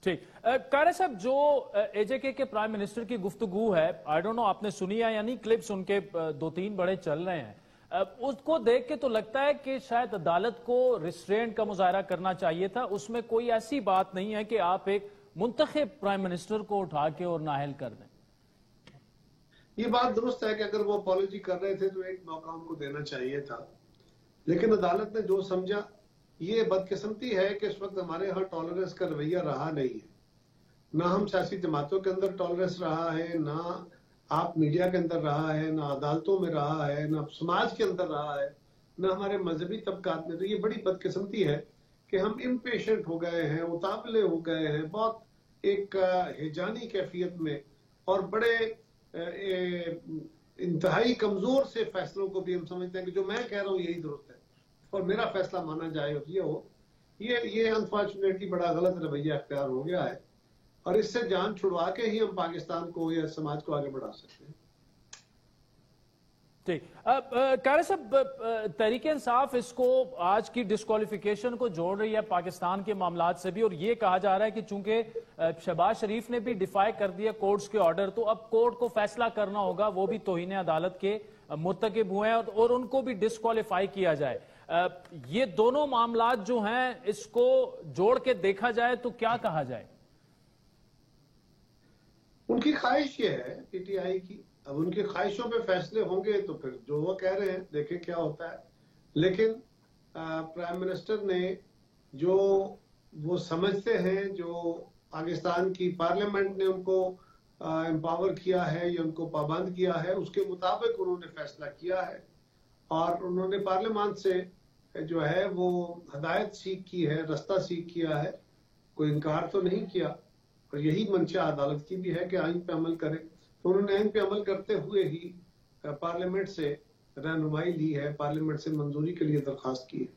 ठीक। कारी साहब, जो एजेके के प्राइम मिनिस्टर की गुफ्तगू है, आई डोंट नो आपने सुनी है या नहीं, क्लिप्स उनके 2-3 बड़े चल रहे हैं। उसको देख के तो लगता है कि शायद अदालत को रिस्ट्रेंट का मुजाहरा करना चाहिए था। उसमें कोई ऐसी बात नहीं है कि आप एक मुंतखब प्राइम मिनिस्टर को उठा के और नाअहल कर दें। ये बात दुरुस्त है कि अगर वो अपॉलॉजी कर रहे थे तो एक मौका उनको देना चाहिए था, लेकिन अदालत ने जो समझा, ये बदकिस्मती है कि इस वक्त हमारे यहाँ टॉलरेंस का रवैया रहा नहीं है। ना हम सियासी जमातों के अंदर टॉलरेंस रहा है, ना आप मीडिया के अंदर रहा है, ना अदालतों में रहा है, ना समाज के अंदर रहा है, ना हमारे मजहबी तबकात में। तो ये बड़ी बदकिस्मती है कि हम इम्पेशेंट हो गए हैं, उतावले हो गए हैं, बहुत एक हिजानी कैफियत में, और बड़े इंतहाई कमजोर से फैसलों को भी हम समझते हैं कि जो मैं कह रहा हूँ यही दुरुस्त है और मेरा फैसला माना जाए और ये हो। ये अनफॉर्चुनेटली बड़ा गलत रवैया अख्तियार हो गया है, और इससे जान छुड़वा के ही हम पाकिस्तान को या समाज को आगे बढ़ा सकते हैं। ठीक। कारी साहब, तहरीक इंसाफ इसको आज की डिस्क्वालिफिकेशन को जोड़ रही है पाकिस्तान के मामलात से भी, और ये कहा जा रहा है कि चूंकि शहबाज शरीफ ने भी डिफाई कर दिया कोर्ट्स के ऑर्डर, तो अब कोर्ट को फैसला करना होगा, वो भी तौहीन अदालत के मुर्तकिब हुए हैं और उनको भी डिस्क्वालीफाई किया जाए। ये दोनों मामलात जो हैं, इसको जोड़ के देखा जाए तो क्या कहा जाए? उनकी ख्वाहिश ये है पीटीआई की, अब उनकी ख्वाहिशों पे फैसले होंगे तो फिर जो वो कह रहे हैं देखें क्या होता है। लेकिन प्राइम मिनिस्टर ने जो वो समझते हैं, जो पाकिस्तान की पार्लियामेंट ने उनको एम्पावर किया है या उनको पाबंद किया है, उसके मुताबिक उन्होंने फैसला किया है, और उन्होंने पार्लियामेंट से जो है वो हदायत सीख की है, रास्ता सीख किया है, कोई इनकार तो नहीं किया। और यही मंशा अदालत की भी है कि आइन पे अमल करें, तो उन्होंने आइन पे अमल करते हुए ही पार्लियामेंट से रहनुमाई ली है, पार्लियामेंट से मंजूरी के लिए दरखास्त की है।